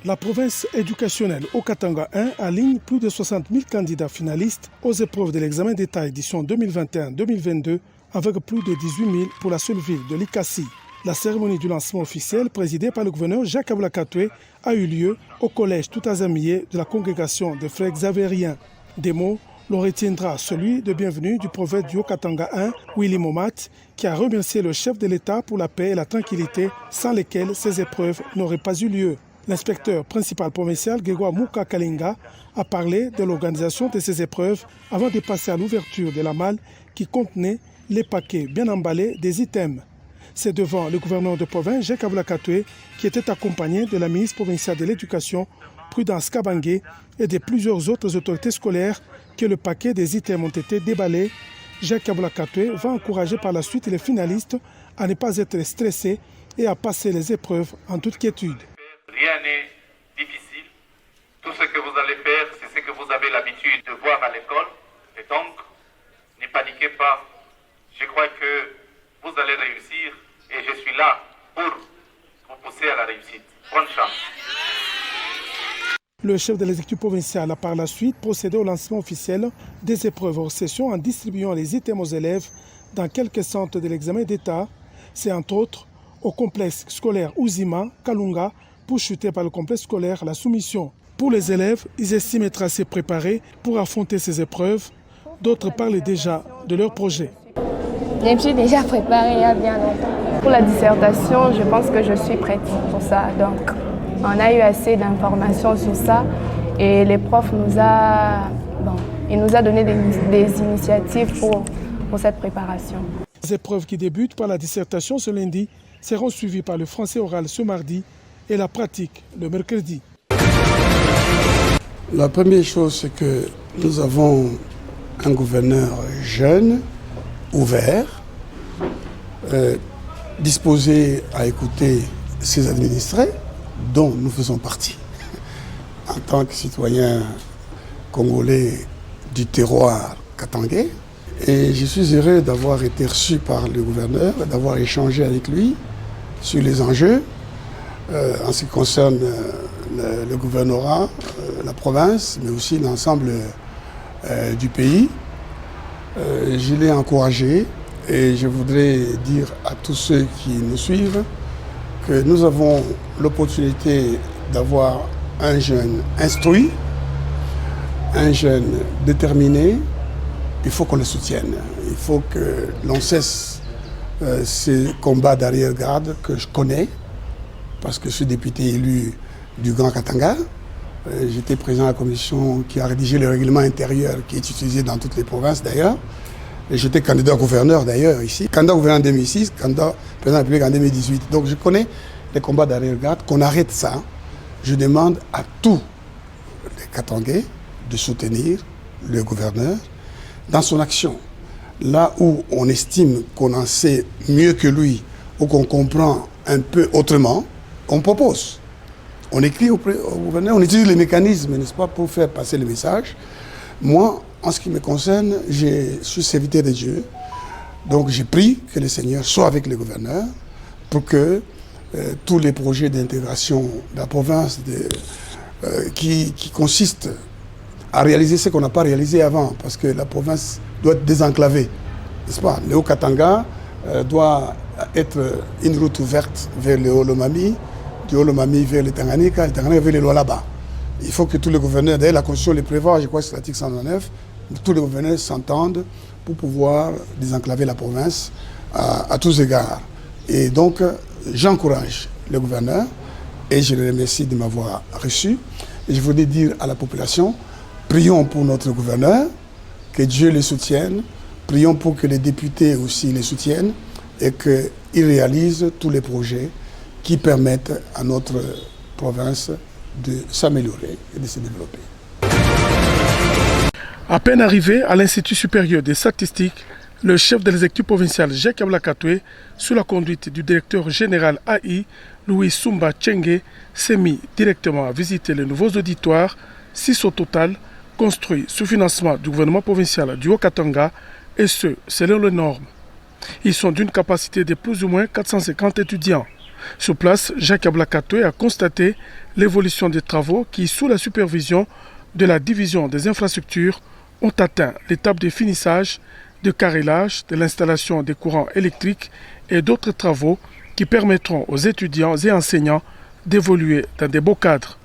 La province éducationnelle Haut-Katanga 1 aligne plus de 60 000 candidats finalistes aux épreuves de l'examen d'État édition 2021-2022 avec plus de 18 000 pour la seule ville de Likasi. La cérémonie du lancement officiel présidée par le gouverneur Jacques Kabula Katwe a eu lieu au collège Tout-Azamier de la congrégation des frères xavériens. Des mots, l'on retiendra celui de bienvenue du prophète du Haut-Katanga 1, Willy Momat, qui a remercié le chef de l'État pour la paix et la tranquillité sans lesquelles ces épreuves n'auraient pas eu lieu. L'inspecteur principal provincial, Grégoire Mouka Kalinga, a parlé de l'organisation de ces épreuves avant de passer à l'ouverture de la malle qui contenait les paquets bien emballés des items. C'est devant le gouverneur de province, Jacques Kabula Katwe, qui était accompagné de la ministre provinciale de l'Éducation, Prudence Kabange, et de plusieurs autres autorités scolaires que le paquet des items ont été déballés. Jacques Kabula Katwe va encourager par la suite les finalistes à ne pas être stressés et à passer les épreuves en toute quiétude. Rien n'est difficile. Tout ce que vous allez faire, c'est ce que vous avez l'habitude de voir à l'école. Et donc, ne paniquez pas. Je crois que vous allez réussir et je suis là pour vous pousser à la réussite. Bonne chance. Le chef de l'exécutif provincial a par la suite procédé au lancement officiel des épreuves hors session en distribuant les items aux élèves dans quelques centres de l'examen d'État. C'est entre autres au complexe scolaire Ouzima, Kalunga, pour chuter par le complexe scolaire La Soumission. Pour les élèves, ils estiment être assez préparés pour affronter ces épreuves. D'autres parlent déjà de leur projet. Je me suis déjà préparée il y a bien longtemps. Pour la dissertation, je pense que je suis prête pour ça. Donc, on a eu assez d'informations sur ça et les profs nous a donné des initiatives pour cette préparation. Les épreuves qui débutent par la dissertation ce lundi seront suivies par le français oral ce mardi et la pratique le mercredi. La première chose, c'est que nous avons un gouverneur jeune, ouvert, disposé à écouter ses administrés, dont nous faisons partie, en tant que citoyens congolais du terroir katangais. Et je suis heureux d'avoir été reçu par le gouverneur, d'avoir échangé avec lui sur les enjeux en ce qui concerne le gouvernorat, la province, mais aussi l'ensemble du pays. Je l'ai encouragé et je voudrais dire à tous ceux qui nous suivent que nous avons l'opportunité d'avoir un jeune instruit, un jeune déterminé. Il faut qu'on le soutienne. Il faut que l'on cesse ces combats d'arrière-garde que je connais, parce que je suis député élu du Grand Katanga. J'étais président de la commission qui a rédigé le règlement intérieur qui est utilisé dans toutes les provinces d'ailleurs. Et j'étais candidat gouverneur d'ailleurs ici. Candidat gouverneur en 2006, candidat président de la République en 2018. Donc je connais les combats d'arrière-garde, qu'on arrête ça. Je demande à tous les Katangais de soutenir le gouverneur dans son action. Là où on estime qu'on en sait mieux que lui ou qu'on comprend un peu autrement, on propose. On écrit au gouverneur, on utilise les mécanismes, n'est-ce pas, pour faire passer le message. Moi, en ce qui me concerne, je suis serviteur de Dieu. Donc j'ai pris que le Seigneur soit avec le gouverneur pour que tous les projets d'intégration de la province qui consistent à réaliser ce qu'on n'a pas réalisé avant, parce que la province doit être désenclavée, n'est-ce pas? Le Haut-Katanga doit être une route ouverte vers le Haut-Lomami, du Haut-Lomami vers le Tanganyika vers le Lualaba. Il faut que tous les gouverneurs, d'ailleurs la Constitution le prévoit, je crois que c'est l'article 109, tous les gouverneurs s'entendent pour pouvoir désenclaver la province à tous égards. Et donc, j'encourage le gouverneur et je le remercie de m'avoir reçu. Et je voudrais dire à la population, prions pour notre gouverneur, que Dieu le soutienne, prions pour que les députés aussi le soutiennent et qu'ils réalisent tous les projets qui permettent à notre province de s'améliorer et de se développer. À peine arrivé à l'Institut supérieur des statistiques, le chef de l'exécutif provincial Jacques Kabula Katwe, sous la conduite du directeur général AI, Louis Sumba Tchenge, s'est mis directement à visiter les nouveaux auditoires, 6 au total, construits sous financement du gouvernement provincial du Haut-Katanga, et ce, selon les normes. Ils sont d'une capacité de plus ou moins 450 étudiants. Sur place, Jacques Ablakatoué a constaté l'évolution des travaux qui, sous la supervision de la division des infrastructures, ont atteint l'étape de finissage, de carrelage, de l'installation des courants électriques et d'autres travaux qui permettront aux étudiants et enseignants d'évoluer dans des beaux cadres.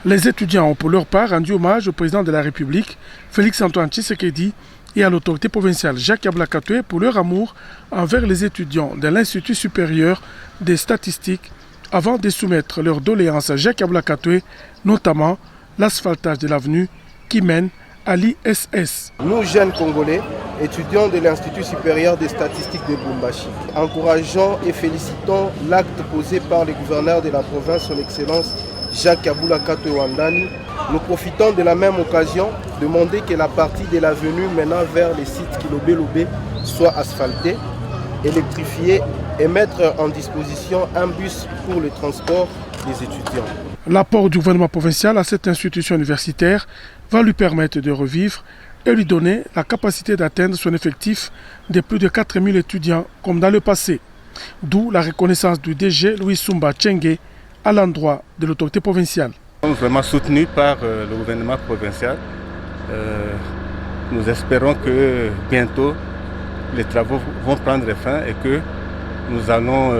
Les étudiants ont pour leur part rendu hommage au président de la République, Félix-Antoine Tshisekedi, et à l'autorité provinciale Jacques Ablakatoué pour leur amour envers les étudiants de l'Institut supérieur des statistiques avant de soumettre leurs doléances à Jacques Ablakatoué, notamment l'asphaltage de l'avenue qui mène à l'ISS. Nous, jeunes Congolais, étudiants de l'Institut supérieur des statistiques de Lubumbashi, encourageons et félicitons l'acte posé par le gouverneur de la province, son Excellence Jacques Ablakatoué Wandani. Nous profitons de la même occasion de demander que la partie de l'avenue menant vers les sites Kilobé-Lobé soit asphaltée, électrifiée et mettre en disposition un bus pour le transport des étudiants. L'apport du gouvernement provincial à cette institution universitaire va lui permettre de revivre et lui donner la capacité d'atteindre son effectif de plus de 4000 étudiants comme dans le passé. D'où la reconnaissance du DG Louis Sumba Tchengue à l'endroit de l'autorité provinciale. Nous sommes vraiment soutenus par le gouvernement provincial. Nous espérons que bientôt les travaux vont prendre fin et que nous allons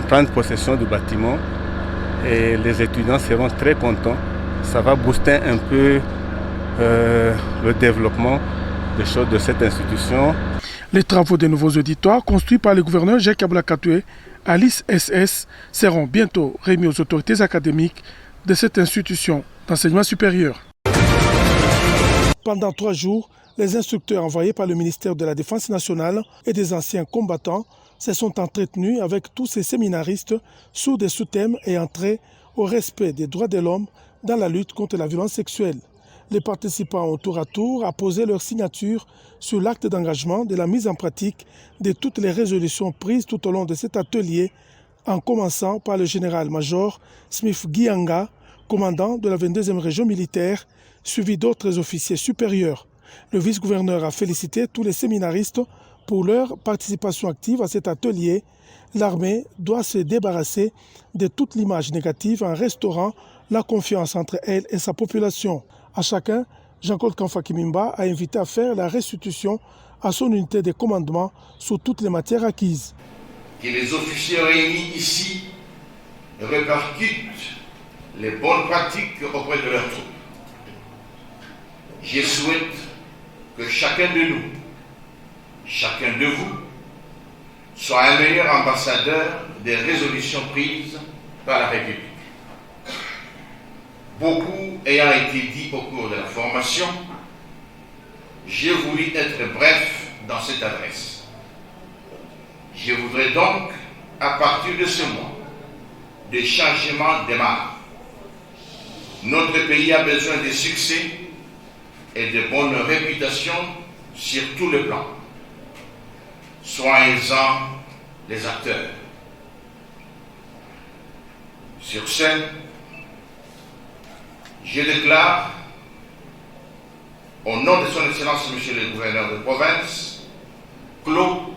prendre possession du bâtiment et les étudiants seront très contents. Ça va booster un peu le développement des choses de cette institution. Les travaux des nouveaux auditoires construits par le gouverneur Jacques Ablakatoué à l'ISS seront bientôt remis aux autorités académiques de cette institution d'enseignement supérieur. Pendant 3 jours, les instructeurs envoyés par le ministère de la Défense nationale et des anciens combattants se sont entretenus avec tous ces séminaristes sous des sous-thèmes ayant trait au respect des droits de l'homme dans la lutte contre la violence sexuelle. Les participants ont tour à tour apposé leur signature sur l'acte d'engagement de la mise en pratique de toutes les résolutions prises tout au long de cet atelier, en commençant par le général-major Smith Gianga, commandant de la 22e région militaire, suivi d'autres officiers supérieurs. Le vice-gouverneur a félicité tous les séminaristes pour leur participation active à cet atelier. L'armée doit se débarrasser de toute l'image négative en restaurant la confiance entre elle et sa population. À chacun, Jean-Claude Kamfakimimba a invité à faire la restitution à son unité de commandement sur toutes les matières acquises. Que les officiers réunis ici répercutent les bonnes pratiques auprès de leurs troupes. Je souhaite que chacun de nous, chacun de vous, soit un meilleur ambassadeur des résolutions prises par la République. Beaucoup ayant été dit au cours de la formation, j'ai voulu être bref dans cette adresse. Je voudrais donc, à partir de ce mois, des changements démarrent. Notre pays a besoin de succès et de bonne réputation sur tous les plans. Soyez-en les acteurs. Sur ce, je déclare, au nom de son Excellence, Monsieur le Gouverneur de province, clos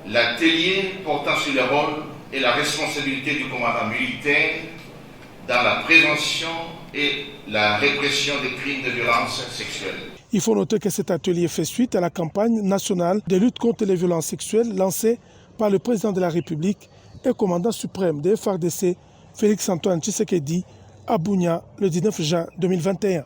l'atelier portant sur le rôle et la responsabilité du commandant militaire dans la prévention et la répression des crimes de violence sexuelle. Il faut noter que cet atelier fait suite à la campagne nationale de lutte contre les violences sexuelles lancée par le président de la République et commandant suprême des FARDC, Félix-Antoine Tshisekedi, à Bunia le 19 juin 2021.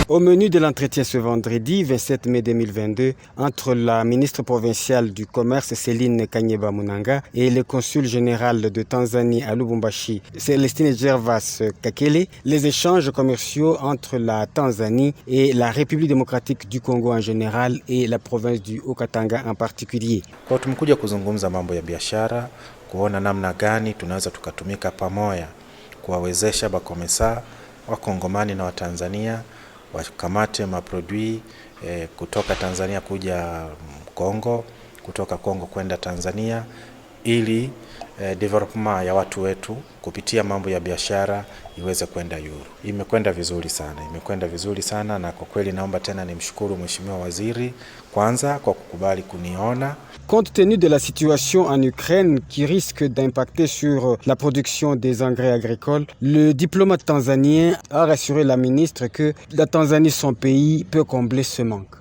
Au menu de l'entretien ce vendredi 27 mai 2022 entre la ministre provinciale du Commerce Céline Kanyeba Munanga et le consul général de Tanzanie à Lubumbashi, Célestine Gervas Kakele, les échanges commerciaux entre la Tanzanie et la République démocratique du Congo en général et la province du Haut-Katanga en particulier. Kwa tumekuja kuzungumza mambo ya biashara, kuona namna gani tunaweza tukatumika pamoja kuwawezesha bakomesa wakongomani na Watanzania wakamate maprodui kutoka Tanzania kuja Kongo, kutoka Kongo kwenda Tanzania, ili development ya watu wetu kupitia mambo ya biashara iweze kwenda yuru. Imekwenda vizuri sana na kwa kweli naomba tena nimshukuru Mheshimiwa Waziri kwanza kwa kukubali kuniona. Compte tenu de la situation en Ukraine qui risque d'impacter sur la production des engrais agricoles, le diplomate tanzanien a rassuré la ministre que la Tanzanie, son pays, peut combler ce manque.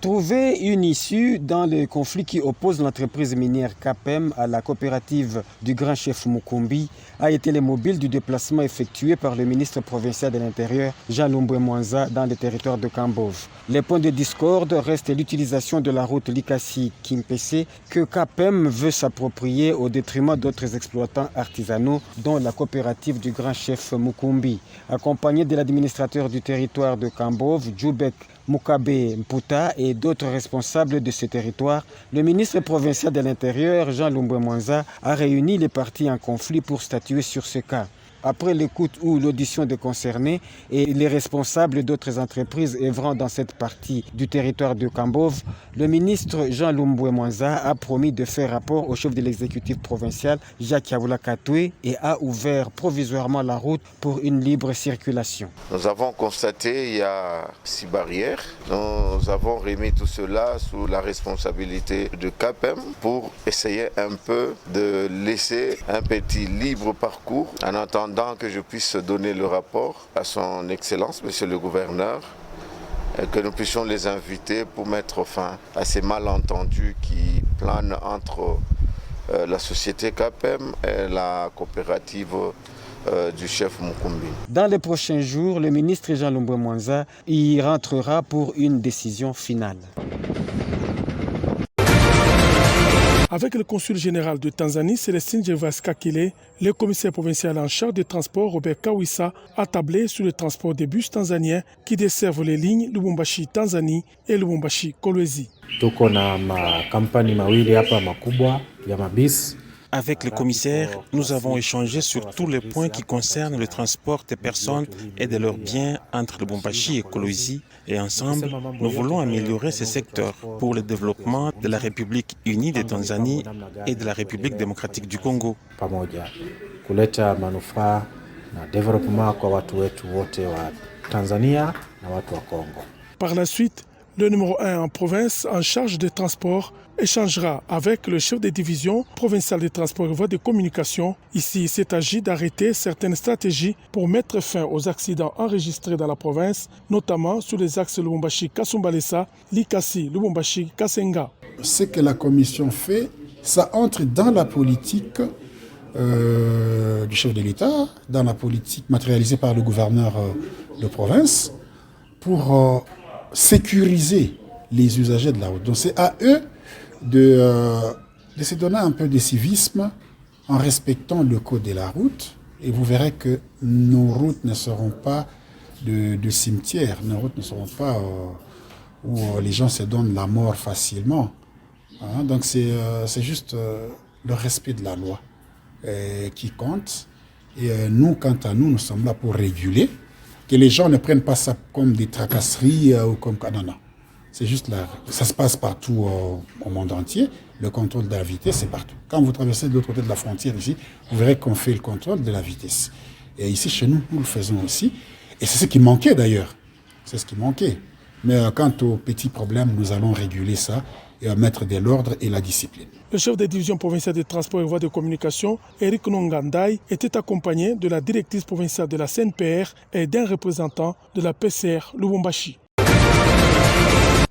Trouver une issue dans le conflit qui oppose l'entreprise minière KAPEM à la coopérative du grand chef Mukumbi a été le mobile du déplacement effectué par le ministre provincial de l'Intérieur, Jean Lumbwe Mwanza, dans le territoire de Kambove. Les points de discorde restent l'utilisation de la route Likasi-Kimpese que KAPEM veut s'approprier au détriment d'autres exploitants artisanaux, dont la coopérative du grand chef Mukumbi. Accompagné de l'administrateur du territoire de Kambove, Djoubek Mukabe Mputa et d'autres responsables de ce territoire, le ministre provincial de l'Intérieur, Jean Lumbwe Mwanza, a réuni les parties en conflit pour statuer sur ce cas. Après l'écoute ou l'audition des concernés et les responsables d'autres entreprises œuvrant dans cette partie du territoire de Kambove, le ministre Jean Lumbwe Mwanza a promis de faire rapport au chef de l'exécutif provincial, Jacques Yabula Katwe, et a ouvert provisoirement la route pour une libre circulation. Nous avons constaté qu'il y a 6 barrières. Nous avons remis tout cela sous la responsabilité de KAPEM pour essayer un peu de laisser un petit libre parcours en attendant que je puisse donner le rapport à son Excellence, Monsieur le Gouverneur, et que nous puissions les inviter pour mettre fin à ces malentendus qui planent entre la société KAPEM et la coopérative du chef Mukumbi. Dans les prochains jours, le ministre Jean Lumbwe Mwanza y rentrera pour une décision finale. Avec le consul général de Tanzanie, Célestine Gervais Kakile, le commissaire provincial en charge des transports, Robert Kawissa, a tablé sur le transport des bus tanzaniens qui desservent les lignes Lubumbashi-Tanzanie et Lubumbashi-Kolwezi. Tuko na makampani mawili hapa makubwa ya mabisi. Avec le commissaire, nous avons échangé sur tous les points qui concernent le transport des personnes et de leurs biens entre Lubumbashi et Kolwezi. Et ensemble, nous voulons améliorer ces secteurs pour le développement de la République unie de Tanzanie et de la République démocratique du Congo. Pamoja kuleta manufaa na development kwa watu wetu wote wa Tanzania na watu wa Congo. Par la suite, le numéro 1 en province en charge des transports échangera avec le chef de division provinciale des transports et voies de communication. Ici, il s'est agi d'arrêter certaines stratégies pour mettre fin aux accidents enregistrés dans la province, notamment sur les axes Lubumbashi-Kasumbalesa, Likasi-Lubumbashi-Kasenga. Ce que la commission fait, ça entre dans la politique du chef de l'État, dans la politique matérialisée par le gouverneur de province, pour sécuriser les usagers de la route. Donc c'est à eux de se donner un peu de civisme en respectant le code de la route, et vous verrez que nos routes ne seront pas de cimetières, nos routes ne seront pas où les gens se donnent la mort facilement. Hein? Donc c'est juste le respect de la loi qui compte, et nous, quant à nous, nous sommes là pour réguler, que les gens ne prennent pas ça comme des tracasseries ou comme... Non, non. C'est juste là, ça se passe partout au monde entier. Le contrôle de la vitesse, c'est partout. Quand vous traversez de l'autre côté de la frontière ici, vous verrez qu'on fait le contrôle de la vitesse. Et ici, chez nous, nous le faisons aussi. Et c'est ce qui manquait d'ailleurs. C'est ce qui manquait. Mais quant aux petits problèmes, nous allons réguler ça et mettre de l'ordre et la discipline. Le chef de division provinciale des transports et voies de communication, Eric Nongandai, était accompagné de la directrice provinciale de la CNPR et d'un représentant de la PCR Lubumbashi.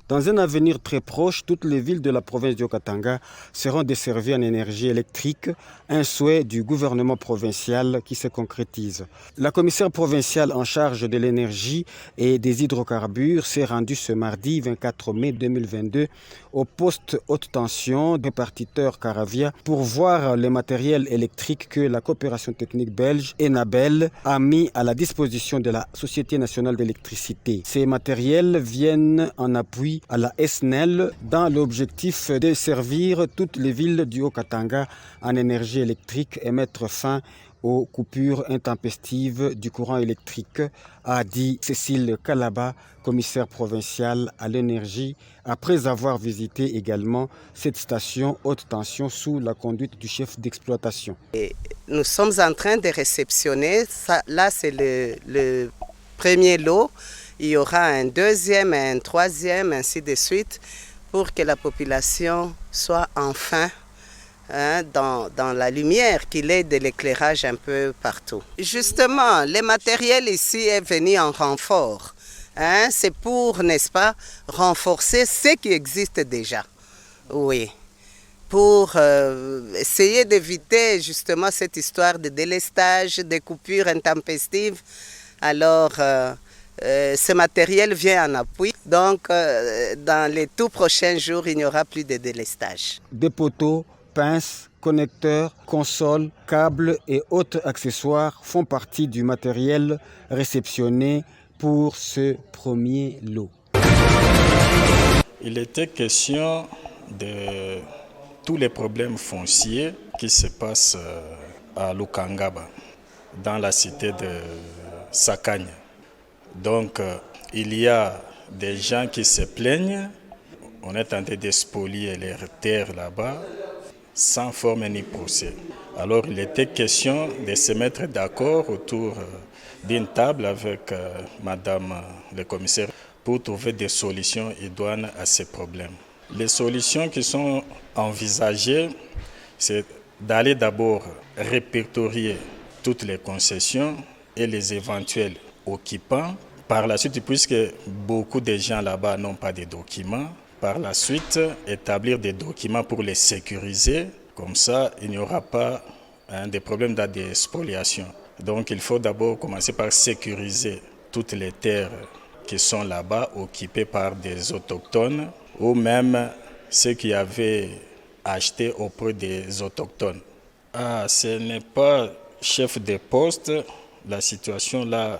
Dans un avenir très proche, toutes les villes de la province du Katanga seront desservies en énergie électrique, un souhait du gouvernement provincial qui se concrétise. La commissaire provinciale en charge de l'énergie et des hydrocarbures s'est rendue ce mardi 24 mai 2022 au poste haute tension répartiteur Caravia pour voir le matériel électrique que la coopération technique belge Enabel a mis à la disposition de la Société nationale d'électricité. Ces matériels viennent en appui à la SNEL dans l'objectif de servir toutes les villes du Haut-Katanga en énergie électrique et mettre fin aux coupures intempestives du courant électrique, a dit Cécile Kalaba, commissaire provinciale à l'énergie, après avoir visité également cette station haute tension sous la conduite du chef d'exploitation. Nous sommes en train de réceptionner, là c'est le premier lot, il y aura un deuxième, un troisième, ainsi de suite, pour que la population soit enfin dans la lumière, qu'il ait de l'éclairage un peu partout. Justement, le matériel ici est venu en renfort. C'est pour, n'est-ce pas, renforcer ce qui existe déjà. Oui. Pour essayer d'éviter justement cette histoire de délestage, de coupures intempestives. Alors, ce matériel vient en appui. Donc, dans les tout prochains jours, il n'y aura plus de délestage. Des poteaux, pinces, connecteurs, consoles, câbles et autres accessoires font partie du matériel réceptionné pour ce premier lot. Il était question de tous les problèmes fonciers qui se passent à Lukangaba, dans la cité de Sakagne. Donc, il y a des gens qui se plaignent. On est en train de spolier les terres là-bas, sans forme ni procès. Alors il était question de se mettre d'accord autour d'une table avec Madame le commissaire pour trouver des solutions idoines à ces problèmes. Les solutions qui sont envisagées, c'est d'aller d'abord répertorier toutes les concessions et les éventuels occupants. Par la suite, puisque beaucoup de gens là-bas n'ont pas de documents, par la suite, établir des documents pour les sécuriser. Comme ça, il n'y aura pas de problème de spoliation. Donc, il faut d'abord commencer par sécuriser toutes les terres qui sont là-bas, occupées par des autochtones, ou même ceux qui avaient acheté auprès des autochtones. Ce n'est pas chef de poste, la situation là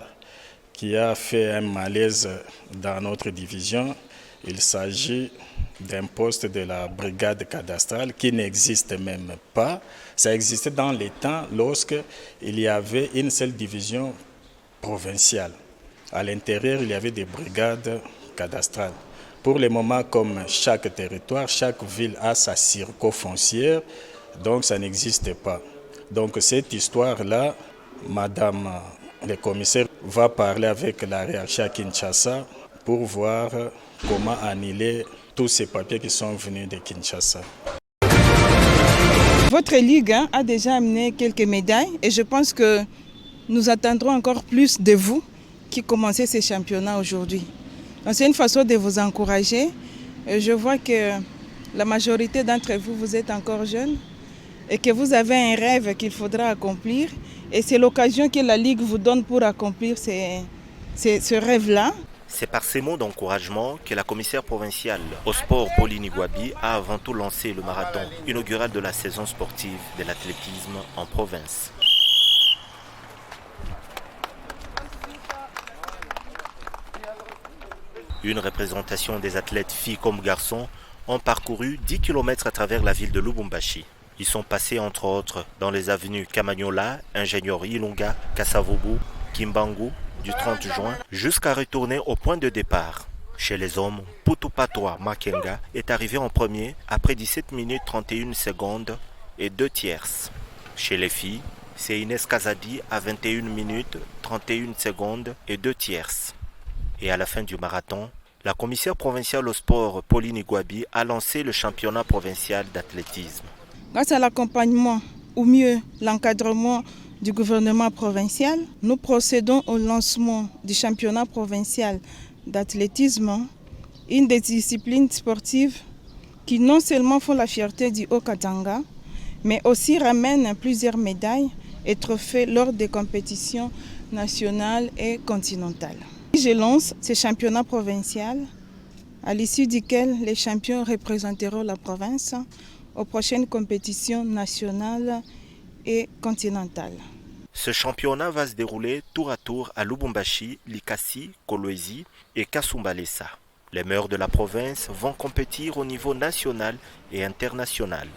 qui a fait un malaise dans notre division. Il s'agit d'un poste de la brigade cadastrale qui n'existe même pas. Ça existait dans les temps lorsqu'il y avait une seule division provinciale. À l'intérieur, il y avait des brigades cadastrales. Pour le moment, comme chaque territoire, chaque ville a sa circonfoncière, donc ça n'existe pas. Donc cette histoire-là, Madame le commissaire va parler avec la hiérarchie à Kinshasa pour voir comment annuler tous ces papiers qui sont venus de Kinshasa. Votre ligue a déjà amené quelques médailles et je pense que nous attendrons encore plus de vous qui commencez ces championnats aujourd'hui. C'est une façon de vous encourager. Je vois que la majorité d'entre vous, vous êtes encore jeunes et que vous avez un rêve qu'il faudra accomplir. Et c'est l'occasion que la Ligue vous donne pour accomplir ce rêve-là. C'est par ces mots d'encouragement que la commissaire provinciale au sport Pauline Igwabi a avant tout lancé le marathon inaugural de la saison sportive de l'athlétisme en province. Une représentation des athlètes filles comme garçons ont parcouru 10 km à travers la ville de Lubumbashi. Ils sont passés entre autres dans les avenues Kamanyola, Ingénieur Ilunga, Kassavobu, Kimbangu du 30 juin jusqu'à retourner au point de départ. Chez les hommes, Putupatwa Makenga est arrivé en premier après 17 minutes 31 secondes et 2 tierces. Chez les filles, c'est Inès Kazadi à 21 minutes 31 secondes et 2 tierces. Et à la fin du marathon, la commissaire provinciale au sport Pauline Igwabi a lancé le championnat provincial d'athlétisme. Grâce à l'accompagnement, ou mieux l'encadrement du gouvernement provincial, nous procédons au lancement du championnat provincial d'athlétisme, une des disciplines sportives qui non seulement font la fierté du Haut-Katanga, mais aussi ramènent plusieurs médailles et trophées lors des compétitions nationales et continentales. Je lance ce championnat provincial, à l'issue duquel les champions représenteront la province aux prochaines compétitions nationales et continentales. Ce championnat va se dérouler tour à tour à Lubumbashi, Likasi, Kolwezi et Kasumbalesa. Les meilleurs de la province vont compétir au niveau national et international.